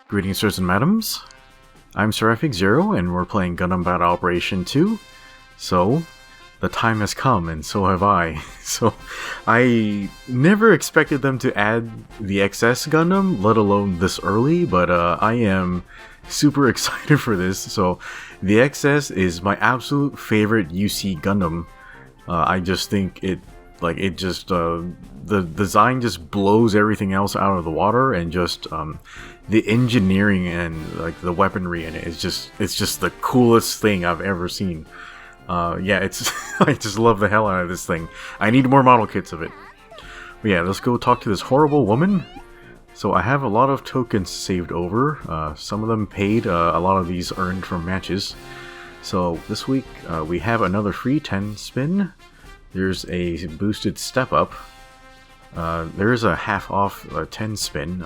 Greetings, sirs and madams. I'm Seraphic Zero, and we're playing Gundam Battle Operation 2. So, the time has come, and so have I. So, I never expected them to add the XS Gundam, let alone this early, but I am super excited for this. So, the XS is my absolute favorite UC Gundam. I just think the design just blows everything else out of the water, and just the engineering and like the weaponry in it is just the coolest thing I've ever seen. Yeah, it's I just love the hell out of this thing. I need more model kits of it. But yeah, let's go talk to this horrible woman. So I have a lot of tokens saved over. Some of them paid, a lot of these earned from matches. So this week we have another free 10 spin. There's a boosted step up. There is a half off 10 spin.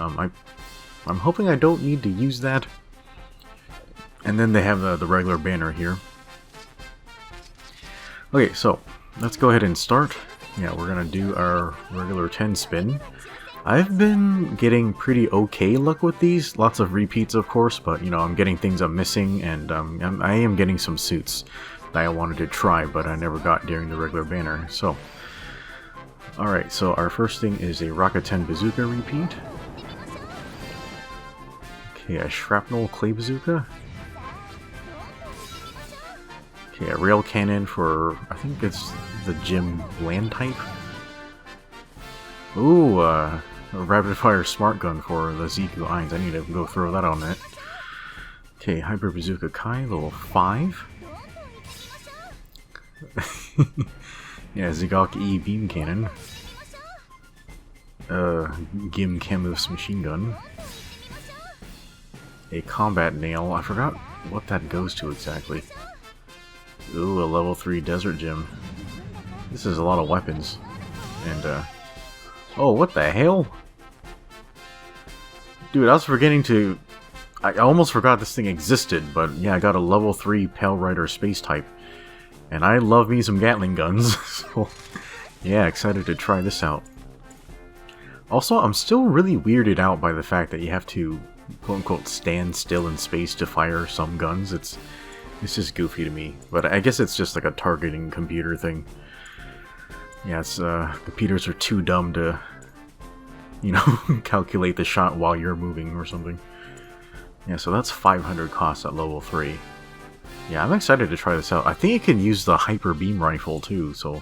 I'm hoping I don't need to use that. And then they have the regular banner here. Okay, so let's go ahead and start. Yeah, we're gonna do our regular 10 spin. I've been getting pretty okay luck with these. Lots of repeats, of course, but you know, I'm getting things I'm missing, and I am getting some suits that I wanted to try, but I never got during the regular banner. So, alright, so our first thing is a Rocket 10 Bazooka repeat. Okay, a Shrapnel Clay Bazooka. Okay, a Rail Cannon for, I think it's the Gym Land type. Ooh, a Rapid Fire Smart Gun for the Ziku Ainz. I need to go throw that on it. Okay, Hyper Bazooka Kai, level 5. Yeah, Zigak E Beam Cannon. Gim Camus Machine Gun. A Combat Nail. I forgot what that goes to exactly. Ooh, a level 3 Desert Gym. This is a lot of weapons. And, oh, what the hell? Dude, I was forgetting to... I almost forgot this thing existed, but yeah, I got a level 3 Pale Rider Space type. And I love me some Gatling guns, so... yeah, excited to try this out. Also, I'm still really weirded out by the fact that you have to, quote-unquote, stand still in space to fire some guns. It's just goofy to me, but I guess it's just like a targeting computer thing. Yeah, it's, computers are too dumb to, you know, calculate the shot while you're moving or something. Yeah, so that's 500 cost at level 3. Yeah, I'm excited to try this out. I think it can use the Hyper Beam Rifle too, so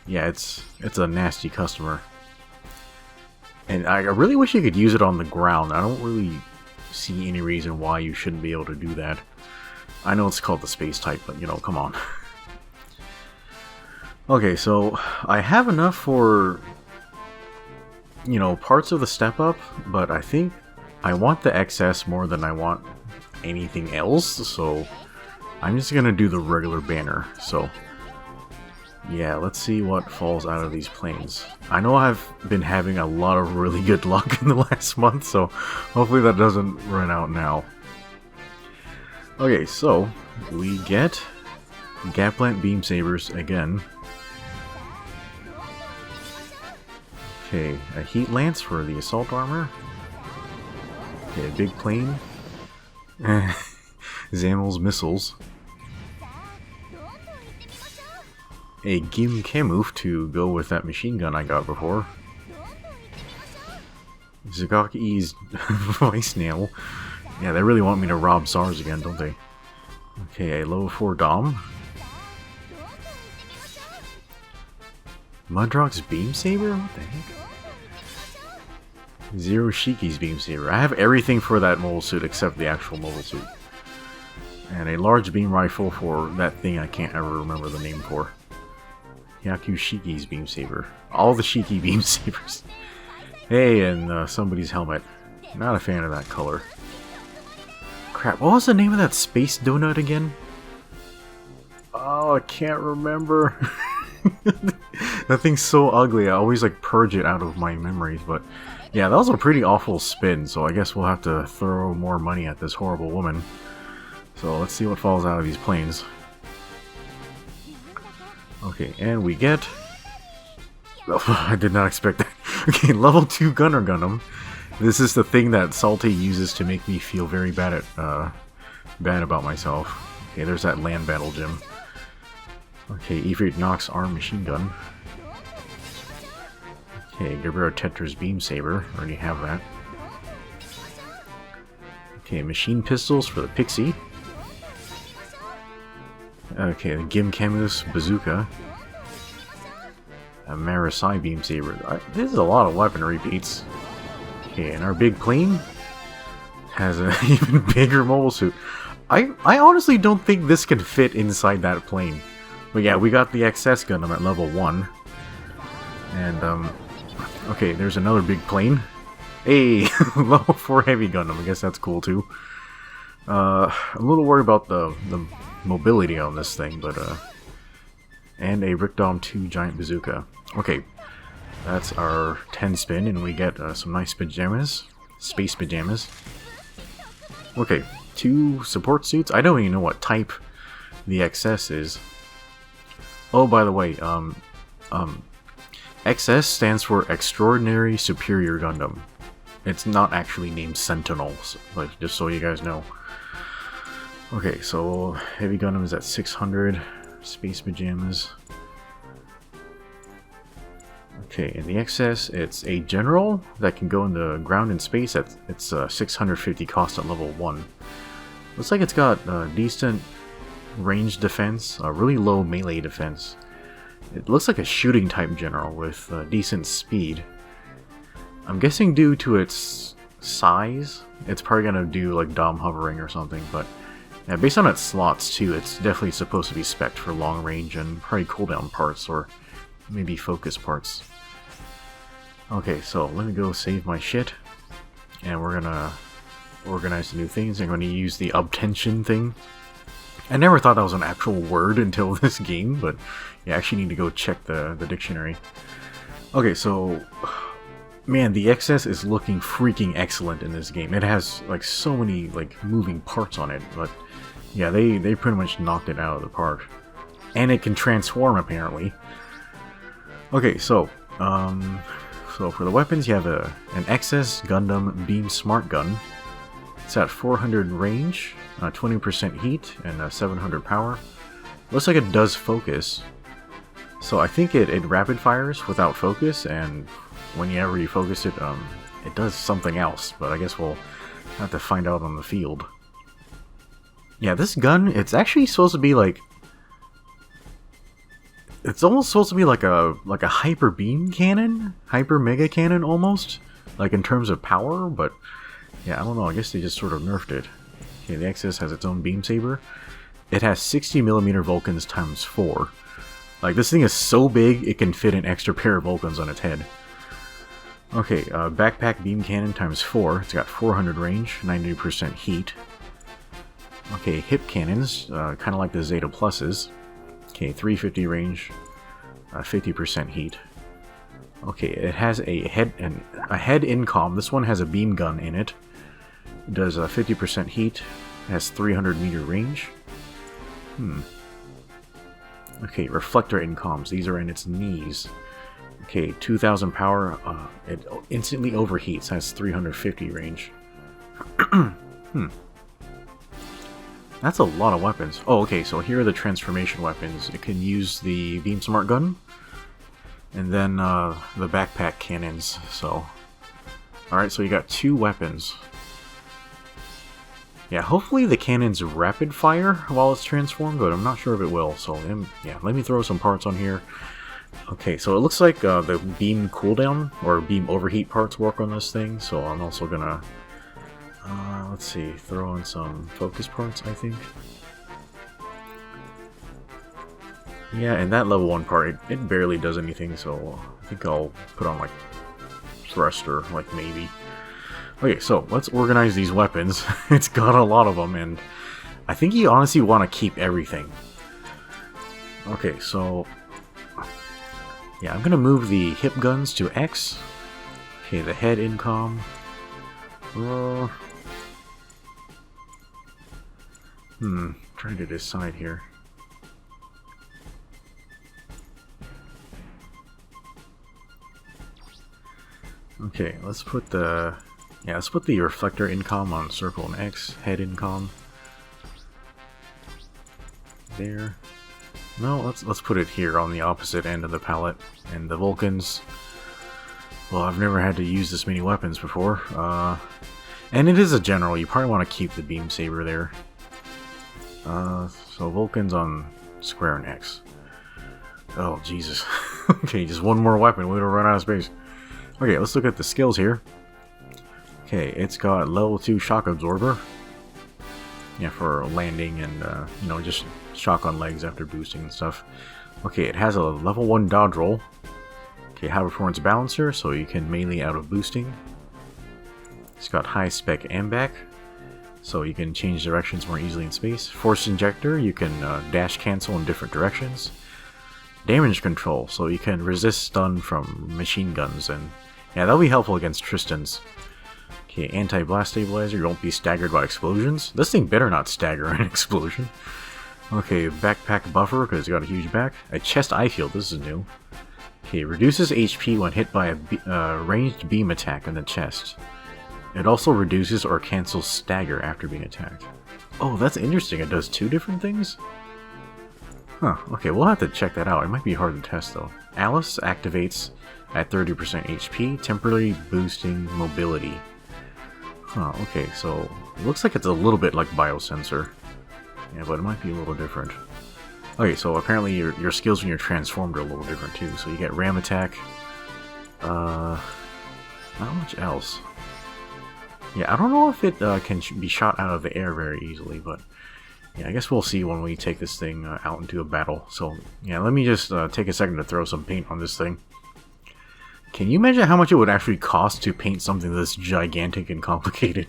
yeah, it's a nasty customer. And I really wish you could use it on the ground. I don't really see any reason why you shouldn't be able to do that. I know it's called the space type, but you know, come on. Okay, so I have enough for, you know, parts of the step up, but I think I want the XS more than I want anything else, so I'm just gonna do the regular banner. So yeah, let's see what falls out of these planes. I know I've been having a lot of really good luck in the last month, so hopefully that doesn't run out now. Okay, so we get Gaplant Beam Sabers again. Okay, a Heat Lance for the Assault Armor. Okay, a big plane. Zamel's Missiles. A Gim Kamuf to go with that machine gun I got before. Zagaki's Vice Nail. Yeah, they really want me to rob SARS again, don't they? Okay, a level 4 Dom. Mudrock's Beam Saber? What the heck? Zero Shiki's Beam Saber. I have everything for that mobile suit except the actual mobile suit. And a large beam rifle for that thing I can't ever remember the name for. Yaku Shiki's Beam Saber. All the Shiki Beam Sabers. Hey, and somebody's helmet. Not a fan of that color. Crap, what was the name of that space donut again? Oh, I can't remember. That thing's so ugly, I always like purge it out of my memories, but yeah, that was a pretty awful spin, so I guess we'll have to throw more money at this horrible woman. So let's see what falls out of these planes. Okay, and we get... Oh, I did not expect that. Okay, level 2 Gunner Gundam. This is the thing that Salty uses to make me feel very bad about myself. Okay, there's that land battle gym. Okay, Ifrit Nox arm machine gun. Okay, Gabriel Tetra's beam saber. Already have that. Okay, machine pistols for the Pixie. Okay, the Gim Camus bazooka. A Marasai beam saber. This is a lot of weapon repeats. Okay, and our big plane has an even bigger mobile suit. I honestly don't think this can fit inside that plane. But yeah, we got the XS Gundam at level 1. And, okay, there's another big plane. Hey, level 4 heavy Gundam. I guess that's cool too. I'm a little worried about the mobility on this thing, but, and a Rickdom 2 giant bazooka. Okay, that's our 10 spin, and we get some nice pajamas. Space pajamas. Okay, 2 support suits. I don't even know what type the XS is. Oh, by the way, XS stands for Extraordinary Superior Gundam. It's not actually named Sentinels, like, just so you guys know. Okay, so Heavy Gundam is at 600. Space pajamas. Okay, in the XS, it's a general that can go in the ground and space. It's 650 cost at level 1. Looks like it's got decent range defense, really low melee defense. It looks like a shooting type general with decent speed. I'm guessing due to its size, it's probably gonna do like Dom hovering or something, but yeah, based on its slots too, it's definitely supposed to be spec'd for long range and probably cooldown parts or maybe focus parts. Okay, so let me go save my shit, and we're gonna organize the new things. I'm gonna use the obtention thing. I never thought that was an actual word until this game, but yeah, I actually need to go check the dictionary. Okay, so man, the XS is looking freaking excellent in this game. It has like so many like moving parts on it, but yeah, they pretty much knocked it out of the park. And it can transform apparently. Okay, so for the weapons, you have an XS Gundam Beam Smart Gun. It's at 400 range, 20% heat, and 700 power. Looks like it does focus. So I think it rapid fires without focus, and whenever you focus it, it does something else. But I guess we'll have to find out on the field. Yeah, this gun, it's actually supposed to be like... It's almost supposed to be like a hyper beam cannon, hyper mega cannon almost, like in terms of power. But yeah, I don't know. I guess they just sort of nerfed it. Okay, the XS has its own beam saber. It has 60mm Vulcans times 4. Like this thing is so big it can fit an extra pair of Vulcans on its head. Okay, backpack beam cannon times 4. It's got 400 range, 90% heat. Okay, hip cannons, kind of like the Zeta Pluses. Okay, 350 range, 50% heat. Okay, it has a head incom. This one has a beam gun in it. It does 50% heat. It has 300 meter range. Okay, reflector incoms. These are in its knees. Okay, 2000 power. It instantly overheats. Has 350 range. That's a lot of weapons. Oh, okay, so here are the transformation weapons. It can use the Beam Smart Gun, and then the backpack cannons, so... Alright, so you got 2 weapons. Yeah, hopefully the cannons rapid fire while it's transformed, but I'm not sure if it will, so yeah, let me throw some parts on here. Okay, so it looks like the beam cooldown, or beam overheat parts work on this thing, so I'm also gonna... let's see, throw in some focus parts, I think. Yeah, and that level 1 part, it barely does anything, so I think I'll put on, like, thruster, like, maybe. Okay, so let's organize these weapons. It's got a lot of them, and I think you honestly want to keep everything. Okay, so... yeah, I'm gonna move the hip guns to X. Okay, the head incom. Trying to decide here. Okay, let's put the Yeah, let's put the reflector incom on circle and X, head incom. There. No, let's put it here on the opposite end of the palette. And the Vulcans, well, I've never had to use this many weapons before. And it is a general, you probably want to keep the beam saber there. So Vulcans on square and X. Oh, Jesus. Okay, just one more weapon, we're gonna run out of space. Okay, let's look at the skills here. Okay, it's got level 2 shock absorber. Yeah, for landing and, you know, just shock on legs after boosting and stuff. Okay, it has a level 1 dodge roll. Okay, high performance balancer, so you can melee out of boosting. It's got high spec ambac, so you can change directions more easily in space. Force injector, you can dash cancel in different directions. Damage control, so you can resist stun from machine guns, and yeah, that'll be helpful against Tristan's. Okay, anti-blast stabilizer, you won't be staggered by explosions. This thing better not stagger an explosion. Okay, backpack buffer, because it's got a huge back. A chest eye field, this is new. Okay, reduces HP when hit by a ranged beam attack in the chest. It also reduces or cancels stagger after being attacked. Oh, that's interesting, it does 2 different things? Huh, okay, we'll have to check that out. It might be hard to test though. Alice activates at 30% HP, temporarily boosting mobility. Huh, okay, so it looks like it's a little bit like Biosensor. Yeah, but it might be a little different. Okay, so apparently your skills when you're transformed are a little different too. So you get ram attack. Not much else. Yeah, I don't know if it can be shot out of the air very easily, but yeah, I guess we'll see when we take this thing out into a battle. So yeah, let me just take a second to throw some paint on this thing. Can you imagine how much it would actually cost to paint something this gigantic and complicated?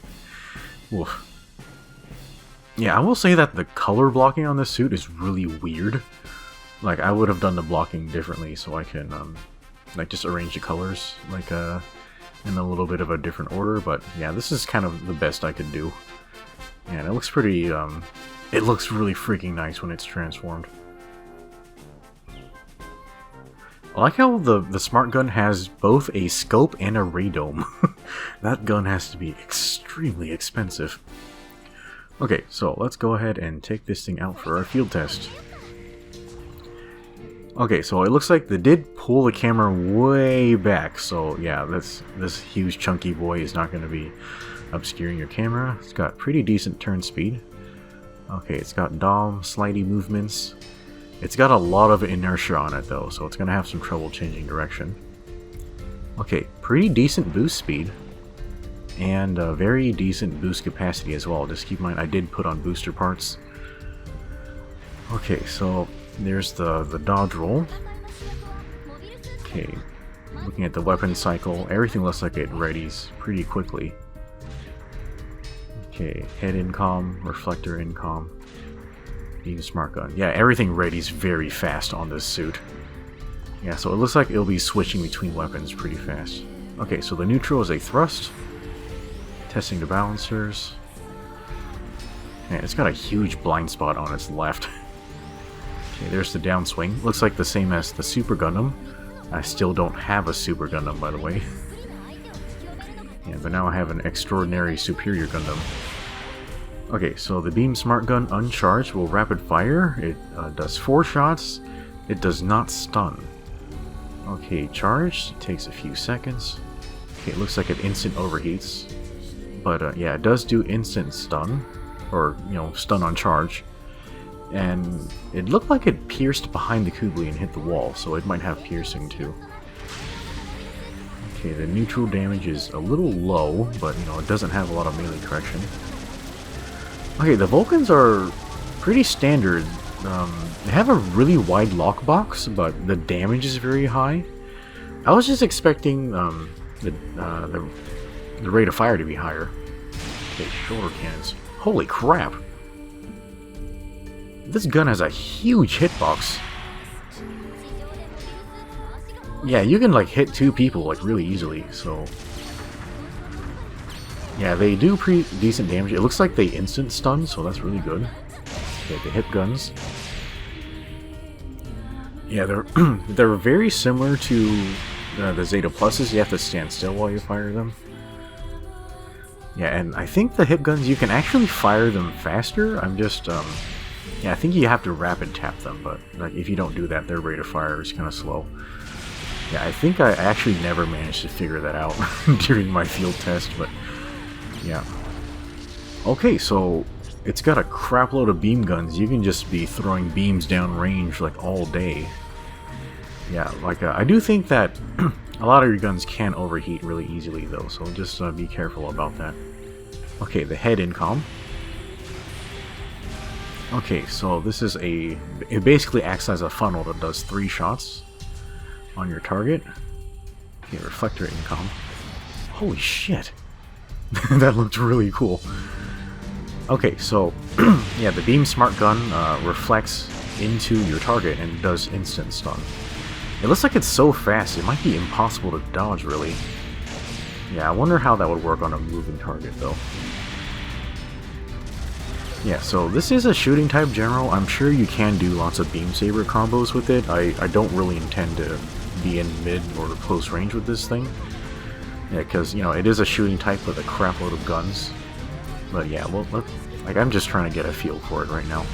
Oof. Yeah, I will say that the color blocking on this suit is really weird. Like, I would have done the blocking differently so I can, like, just arrange the colors, like, in a little bit of a different order. But yeah, this is kind of the best I could do. And it looks pretty, it looks really freaking nice when it's transformed. I like how the smart gun has both a scope and a radome. That gun has to be extremely expensive. Okay, so let's go ahead and take this thing out for our field test. Okay, so it looks like they did pull the camera way back, so yeah, this huge chunky boy is not going to be obscuring your camera. It's got pretty decent turn speed. Okay, it's got Dom, slidey movements. It's got a lot of inertia on it though, so it's going to have some trouble changing direction. Okay, pretty decent boost speed. And very decent boost capacity as well. Just keep in mind, I did put on booster parts. Okay, so there's the dodge roll. Okay, looking at the weapon cycle, everything looks like it readies pretty quickly. Okay, head incom, reflector incom. Beam smart gun. Yeah, everything readies very fast on this suit. Yeah, so it looks like it'll be switching between weapons pretty fast. Okay, so the neutral is a thrust. Testing the balancers. Man, it's got a huge blind spot on its left. Okay, there's the downswing. Looks like the same as the Super Gundam. I still don't have a Super Gundam, by the way. Yeah, but now I have an extraordinary superior Gundam. Okay, so the beam smart gun uncharged will rapid fire. It does 4 shots. It does not stun. Okay, charged. Takes a few seconds. Okay, it looks like it instant overheats. But yeah, it does do instant stun. Or, you know, stun on charge. And it looked like it pierced behind the Kubli and hit the wall, so it might have piercing too. Okay, the neutral damage is a little low, but you know, it doesn't have a lot of melee correction. Okay, the Vulcans are pretty standard. They have a really wide lockbox, but the damage is very high. I was just expecting the rate of fire to be higher. Okay, shoulder cannons. Holy crap! This gun has a huge hitbox. Yeah, you can like hit 2 people like really easily, so... Yeah, they do pretty decent damage. It looks like they instant stun, so that's really good. Okay, the hip guns. Yeah, they're they're very similar to the Zeta Pluses. You have to stand still while you fire them. Yeah, and I think the hip guns, you can actually fire them faster. I'm just, yeah, I think you have to rapid tap them, but like if you don't do that, their rate of fire is kind of slow. Yeah, I think I actually never managed to figure that out during my field test, but yeah. Okay, so it's got a crap load of beam guns. You can just be throwing beams down range like all day. Yeah, like I do think that a lot of your guns can overheat really easily though, so just be careful about that. Okay, the head incom. Okay, so this is it basically acts as a funnel that does 3 shots on your target. Okay, reflector incom. Holy shit! That looked really cool. Okay, so yeah, the beam smart gun reflects into your target and does instant stun. It looks like it's so fast, it might be impossible to dodge, really. Yeah, I wonder how that would work on a moving target, though. Yeah, so this is a shooting type general. I'm sure you can do lots of beam saber combos with it. I don't really intend to be in mid or close range with this thing. Yeah, because, you know, it is a shooting type with a crap load of guns. But yeah, well, like, I'm just trying to get a feel for it right now.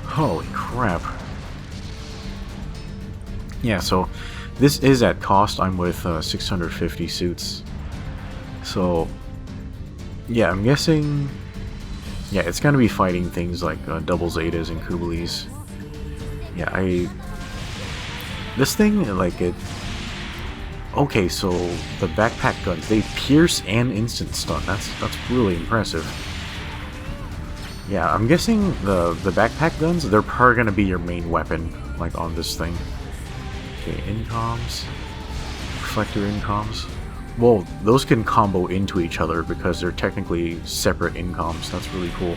Holy crap. Yeah, so this is at cost. I'm with 650 suits. So, yeah, I'm guessing... Yeah, it's going to be fighting things like double Zetas and Kubelis. Yeah, this thing, like, it... Okay, so the backpack guns, they pierce and instant stun. That's really impressive. Yeah, I'm guessing the backpack guns, they're probably going to be your main weapon, like, on this thing. Okay, incoms. Reflector incoms. Well, those can combo into each other because they're technically separate incoms. That's really cool.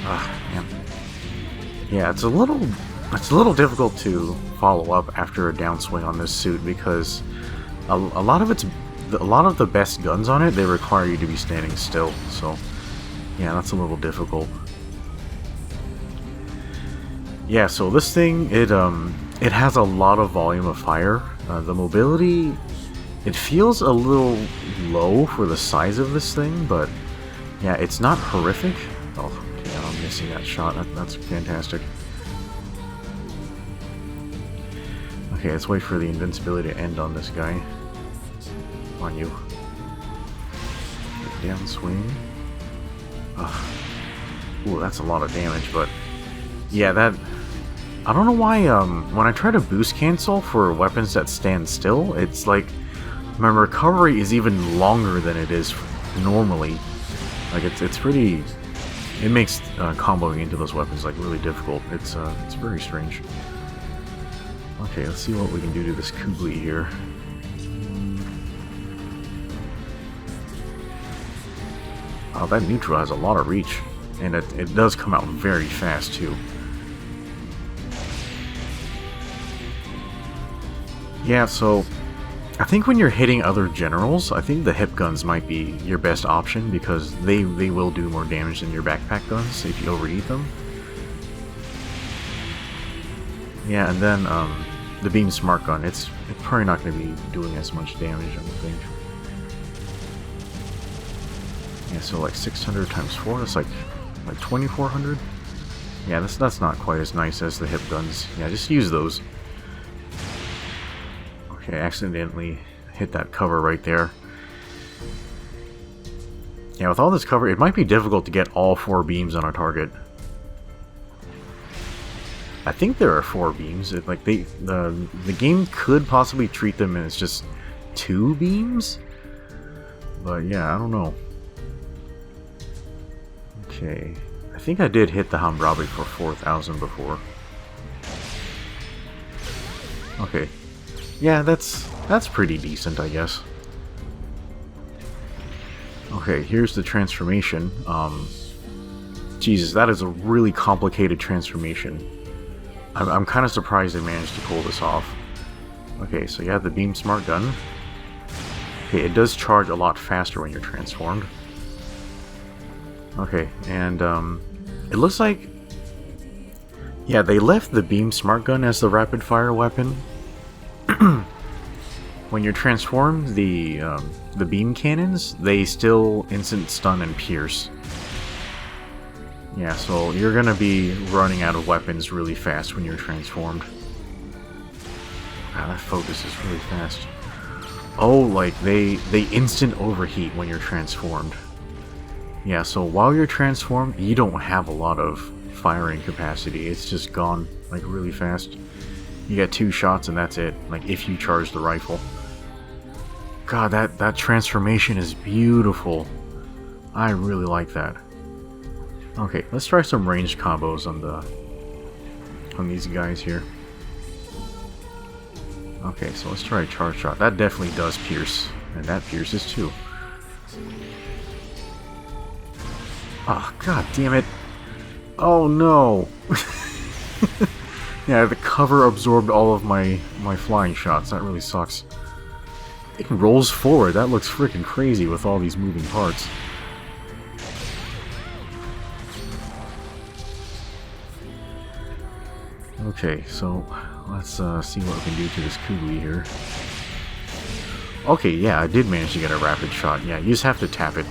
Ah, man. Yeah, it's a little difficult to follow up after a downswing on this suit because a lot of the best guns on it, they require you to be standing still. So, yeah, that's a little difficult. Yeah, so this thing, it has a lot of volume of fire. The mobility, it feels a little low for the size of this thing, but yeah, it's not horrific. Oh, yeah, I'm missing that shot. That's fantastic. Okay, let's wait for the invincibility to end on this guy. Come on, you. Downswing. Ugh. Ooh, that's a lot of damage, but yeah, that... I don't know why, when I try to boost cancel for weapons that stand still, it's like, my recovery is even longer than it is normally. Like, it's pretty... It makes comboing into those weapons, like, really difficult. It's very strange. Okay, let's see what we can do to this Kubli here. Oh, that neutral has a lot of reach, and it does come out very fast, too. Yeah, so I think when you're hitting other generals, I think the hip guns might be your best option because they will do more damage than your backpack guns if you overheat them. Yeah, and then the beam smart gun, it's probably not going to be doing as much damage, I don't think. Yeah, so like 600 times 4, that's like 2400. Yeah, that's not quite as nice as the hip guns. Yeah, just use those. Okay, I accidentally hit that cover right there. Yeah, with all this cover, it might be difficult to get all 4 beams on a target. I think there are 4 beams. The game could possibly treat them as just 2 beams, but yeah, I don't know. Okay, I think I did hit the Hammurabi for 4,000 before. Okay. Yeah, that's pretty decent, I guess. Okay, here's the transformation. Jesus, that is a really complicated transformation. I'm kind of surprised they managed to pull this off. Okay, so you have the beam smart gun. Okay, it does charge a lot faster when you're transformed. Okay, and it looks like... Yeah, they left the beam smart gun as the rapid fire weapon. when you're transformed, the beam cannons, they still instant stun and pierce. Yeah, so you're gonna be running out of weapons really fast when you're transformed. Wow, that focus is really fast. Oh, like they instant overheat when you're transformed. Yeah, so while you're transformed, you don't have a lot of firing capacity. It's just gone like really fast. You get 2 shots and that's it. Like if you charge the rifle. God, that transformation is beautiful. I really like that. Okay, let's try some ranged combos on these guys here. Okay, so let's try a charge shot. That definitely does pierce, and that pierces too. Oh, god damn it. Oh no. Yeah, the cover absorbed all of my flying shots. That really sucks. It rolls forward. That looks freaking crazy with all these moving parts. Okay, so let's see what we can do to this Kugli here. Okay, yeah, I did manage to get a rapid shot. Yeah, you just have to tap it.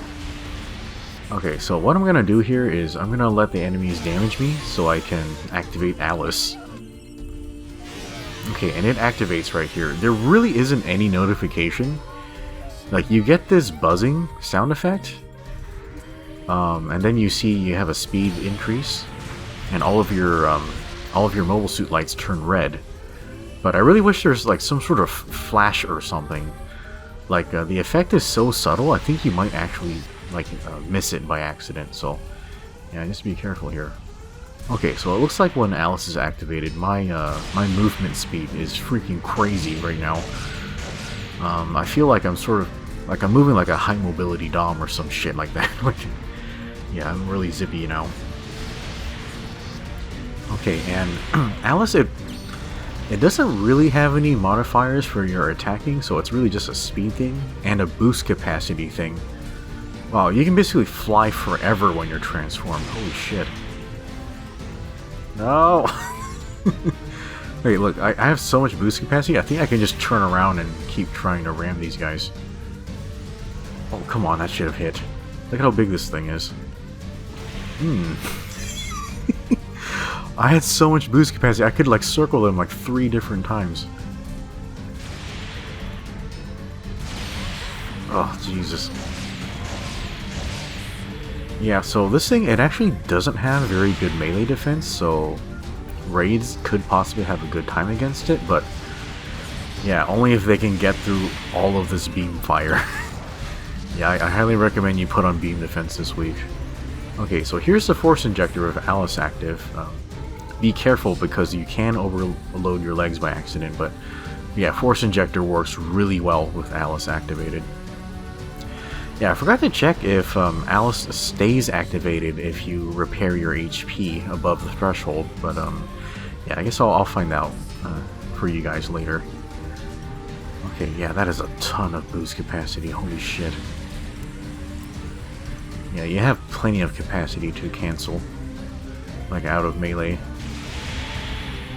Okay, so what I'm gonna do here is I'm gonna let the enemies damage me so I can activate Alice. Okay, and it activates right here. There really isn't any notification. Like, you get this buzzing sound effect, and then you see you have a speed increase, and all of your mobile suit lights turn red. But I really wish there's like some sort of flash or something. Like, the effect is so subtle, I think you might actually like miss it by accident. So yeah, just be careful here. Okay, so it looks like when Alice is activated, my movement speed is freaking crazy right now. I feel like I'm sort of like I'm moving like a high mobility Dom or some shit like that. Yeah, I'm really zippy now. Okay, and Alice, it doesn't really have any modifiers for your attacking, so it's really just a speed thing and a boost capacity thing. Wow, you can basically fly forever when you're transformed. Holy shit. No! Wait, look, I have so much boost capacity, I think I can just turn around and keep trying to ram these guys. Oh, come on, that should have hit. Look at how big this thing is. I had so much boost capacity, I could like circle them like 3 different times. Oh, Jesus. Yeah, so this thing, it actually doesn't have very good melee defense, so raids could possibly have a good time against it, but yeah, only if they can get through all of this beam fire. Yeah, I highly recommend you put on beam defense this week. Okay, so here's the force injector with Alice active. Be careful because you can overload your legs by accident, but yeah, force injector works really well with Alice activated. Yeah, I forgot to check if Alice stays activated if you repair your HP above the threshold, but yeah, I guess I'll find out for you guys later. Okay, yeah, that is a ton of boost capacity, holy shit. Yeah, you have plenty of capacity to cancel, like out of melee.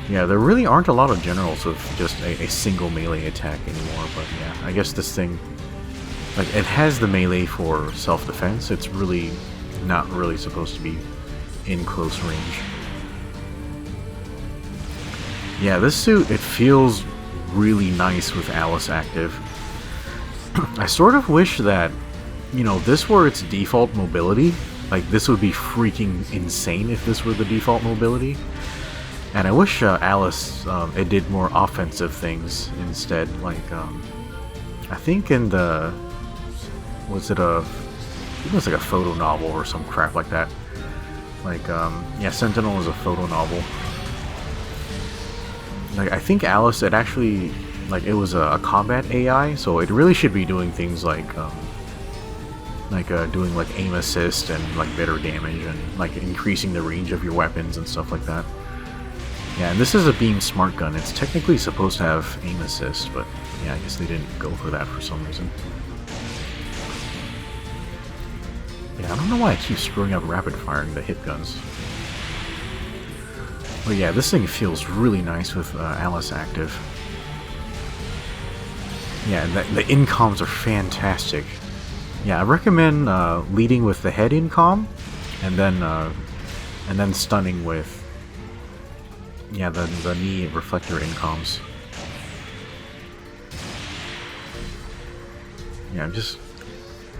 Yeah, there really aren't a lot of generals with just a single melee attack anymore, but yeah, I guess this thing, like, it has the melee for self-defense. It's really not really supposed to be in close range. Yeah, this suit, it feels really nice with Alice active. I sort of wish that, you know, this were its default mobility. Like, this would be freaking insane if this were the default mobility. And I wish Alice, it did more offensive things instead. Like, I think in the... was it a... it was like a photo novel or some crap like that. Like, yeah, Sentinel is a photo novel. Like, I think Alice, it actually... like, it was a combat AI, so it really should be doing things like doing like aim assist and like better damage and like increasing the range of your weapons and stuff like that. Yeah, and this is a beam smart gun. It's technically supposed to have aim assist, but yeah, I guess they didn't go for that for some reason. Yeah, I don't know why I keep screwing up rapid firing the hit guns. But yeah, this thing feels really nice with Alice active. Yeah, and the incoms are fantastic. Yeah, I recommend leading with the head incom, and then stunning with the knee reflector incoms. Yeah, just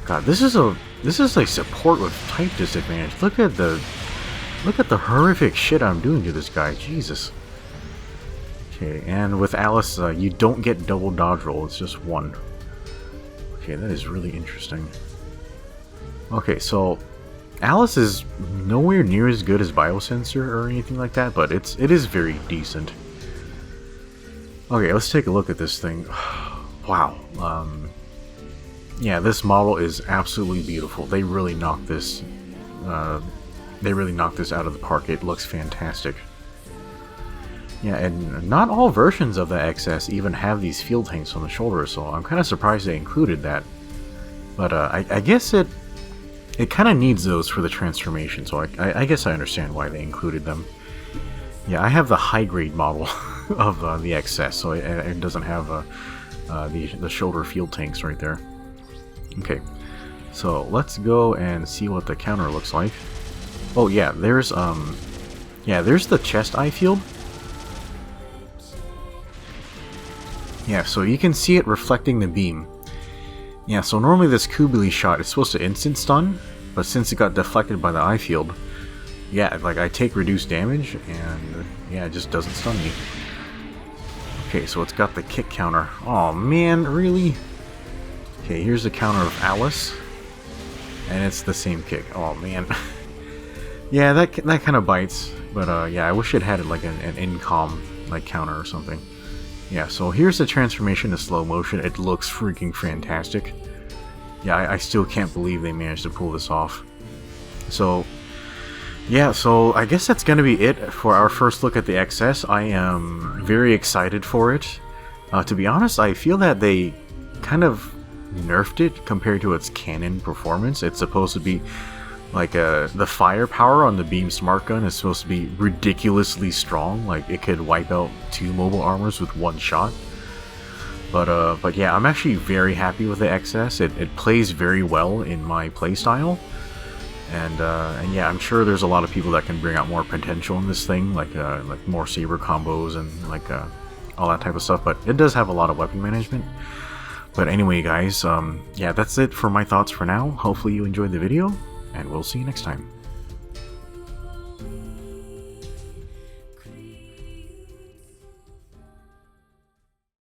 God, this is a support with type disadvantage. Look at the horrific shit I'm doing to this guy. Jesus. Okay, and with Alice, you don't get double dodge roll. It's just one. Okay, that is really interesting. Okay, so Alice is nowhere near as good as Biosensor or anything like that, but it is very decent. Okay, let's take a look at this thing. Wow. Yeah, this model is absolutely beautiful. They really knocked this. They really knocked this out of the park. It looks fantastic. Yeah, and not all versions of the XS even have these field tanks on the shoulder, so I'm kind of surprised they included that. But I guess it kind of needs those for the transformation, so I guess I understand why they included them. Yeah, I have the high-grade model of the XS, so it doesn't have the shoulder field tanks right there. Okay, so let's go and see what the counter looks like. Oh yeah, there's the chest eye field. Yeah, so you can see it reflecting the beam. Yeah, so normally this Kubili shot is supposed to instant stun, but since it got deflected by the eye field, yeah, like I take reduced damage, and yeah, it just doesn't stun me. Okay, so it's got the kick counter. Oh man, really? Okay, here's the counter of Alice, and it's the same kick. Oh man. Yeah, that kind of bites, but yeah, I wish it had like an incom like counter or something. Yeah, so here's the transformation to slow motion. It looks freaking fantastic. Yeah, I still can't believe they managed to pull this off. So, yeah, so I guess that's going to be it for our first look at the XS. I am very excited for it. To be honest, I feel that they kind of nerfed it compared to its canon performance. It's supposed to be like the firepower on the beam smart gun is supposed to be ridiculously strong. Like it could wipe out 2 mobile armors with 1 shot. But yeah, I'm actually very happy with the XS. It plays very well in my playstyle, and yeah, I'm sure there's a lot of people that can bring out more potential in this thing, like more saber combos and like all that type of stuff. But it does have a lot of weapon management. But anyway, guys, yeah, that's it for my thoughts for now. Hopefully you enjoyed the video, and we'll see you next time.